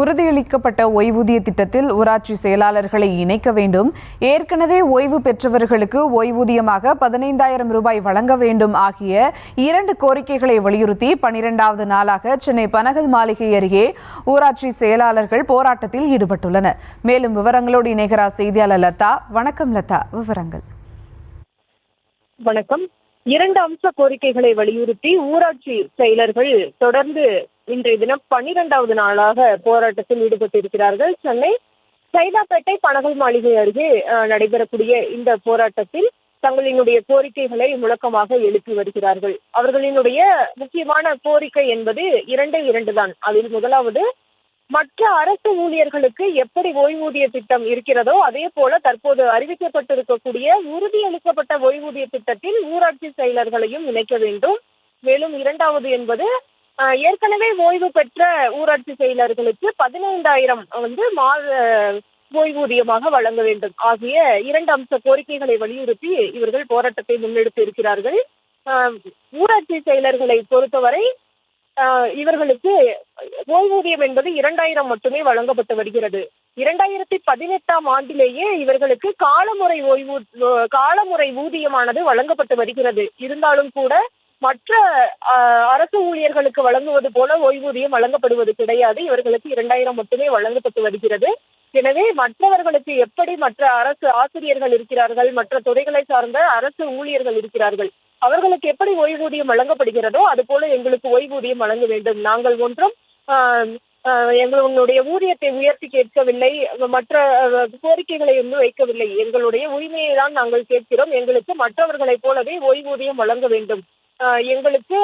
உறுதியளிக்கப்பட்ட ஓய்வூதிய திட்டத்தில் ஊராட்சி செயலாளர்களை இணைக்க வேண்டும். ஏற்கனவே ஓய்வு பெற்றவர்களுக்கு ஓய்வூதியமாக 15,000 ரூபாய் வழங்க வேண்டும் ஆகிய 2 கோரிக்கைகளை வலியுறுத்தி 12வது நாளாக சென்னை பனகல் மாளிகை அருகே ஊராட்சி செயலாளர்கள் போராட்டத்தில் ஈடுபட்டுள்ளனர். மேலும் விவரங்களோடு இணைகிறார் செய்தியாளர் லதா. வணக்கம் லதா, விவரங்கள். வணக்கம். 2 அம்ச கோரிக்கைகளை வலியுறுத்தி ஊராட்சி செயலர்கள் தொடர்ந்து இன்றைய தினம் 12வது நாளாக போராட்டத்தில் ஈடுபட்டிருக்கிறார்கள். சென்னை சைதாப்பேட்டை பனகல் மாளிகை அருகே நடைபெறக்கூடிய இந்த போராட்டத்தில் தங்களினுடைய கோரிக்கைகளை முழக்கமாக எழுப்பி வருகிறார்கள். அவர்களினுடைய முக்கியமான கோரிக்கை என்பது 2 தான். அதில் முதலாவது, மற்ற அரசு ஊழியர்களுக்கு எப்படி ஓய்வூதிய திட்டம் இருக்கிறதோ அதே போல தற்போது அறிவிக்கப்பட்டிருக்கக்கூடிய உறுதியளிக்கப்பட்ட ஓய்வூதிய திட்டத்தில் ஊராட்சி செயலர்களையும் இணைக்க வேண்டும். மேலும் 2வது என்பது, ஏற்கனவே ஓய்வு பெற்ற ஊராட்சி செயலர்களுக்கு 15,000 மாத ஓய்வூதியமாக வழங்க வேண்டும் ஆகிய 2 அம்ச கோரிக்கைகளை வலியுறுத்தி இவர்கள் போராட்டத்தை முன்னெடுத்து இருக்கிறார்கள். ஊராட்சி செயலர்களை பொறுத்தவரை இவர்களுக்கு ஓய்வூதியம் என்பது 2,000 மட்டுமே வழங்கப்பட்டு வருகிறது. 2018ஆம் ஆண்டிலேயே இவர்களுக்கு காலமுறை ஊதியமானது வழங்கப்பட்டு வருகிறது. இருந்தாலும் கூட மற்ற அரசு ஊழியர்களுக்கு வழங்குவது போல ஓய்வூதியம் வழங்கப்படுவது கிடையாது. இவர்களுக்கு 2,000 மட்டுமே வழங்கப்பட்டு வருகிறது. எனவே மற்றவர்களுக்கு எப்படி மற்ற அரசு ஆசிரியர்கள் இருக்கிறார்கள், மற்ற துறைகளை சார்ந்த அரசு ஊழியர்கள் இருக்கிறார்கள், அவர்களுக்கு எப்படி ஓய்வூதியம் வழங்கப்படுகிறதோ அது போல எங்களுக்கு ஓய்வூதியம் வழங்க வேண்டும். நாங்கள் ஒன்றும் எங்களுடைய ஊதியத்தை உயர்த்தி கேட்கவில்லை, மற்ற கோரிக்கைகளை வைக்கவில்லை. எங்களுடைய உரிமையை தான் நாங்கள் கேட்கிறோம். எங்களுக்கு மற்றவர்களைப் போலவே ஓய்வூதியம் வழங்க வேண்டும். எங்களுக்கு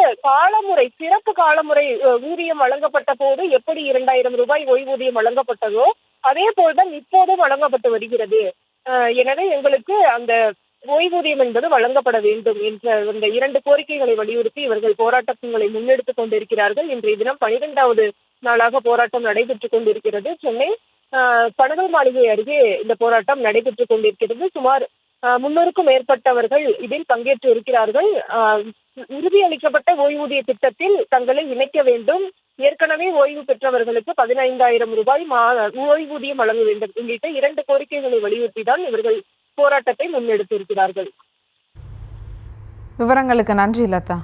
சிறப்பு காலமுறை ஊதியம் வழங்கப்பட்ட போது எப்படி 2,000 ரூபாய் ஓய்வூதியம் வழங்கப்பட்டதோ அதே போல்தான் இப்போதும் வழங்கப்பட்டு வருகிறது. எனவே எங்களுக்கு அந்த ஓய்வூதியம் என்பது வழங்கப்பட வேண்டும் என்ற இந்த 2 கோரிக்கைகளை வலியுறுத்தி இவர்கள் போராட்டங்களை முன்னெடுத்துக் கொண்டிருக்கிறார்கள். இன்றைய தினம் 12வது நாளாக போராட்டம் நடைபெற்றுக் கொண்டிருக்கிறது. சென்னை பனகல் மாளிகை அருகே இந்த போராட்டம் நடைபெற்றுக் கொண்டிருக்கிறது. சுமார் 300க்கும் மேற்பட்டவர்கள் இதில் பங்கேற்று இருக்கிறார்கள். உறுதியளிக்கப்பட்ட ஓய்வூதிய திட்டத்தில் தங்களை இணைக்க வேண்டும், ஏற்கனவே ஓய்வு பெற்றவர்களுக்கு 15,000 ரூபாய் ஓய்வூதியம் வழங்க வேண்டும் உள்ளிட்ட 2 கோரிக்கைகளை வலியுறுத்தி தான் இவர்கள் போராட்டத்தை முன்னெடுத்திருக்கிறார்கள். விவரங்களுக்கு நன்றி லதா.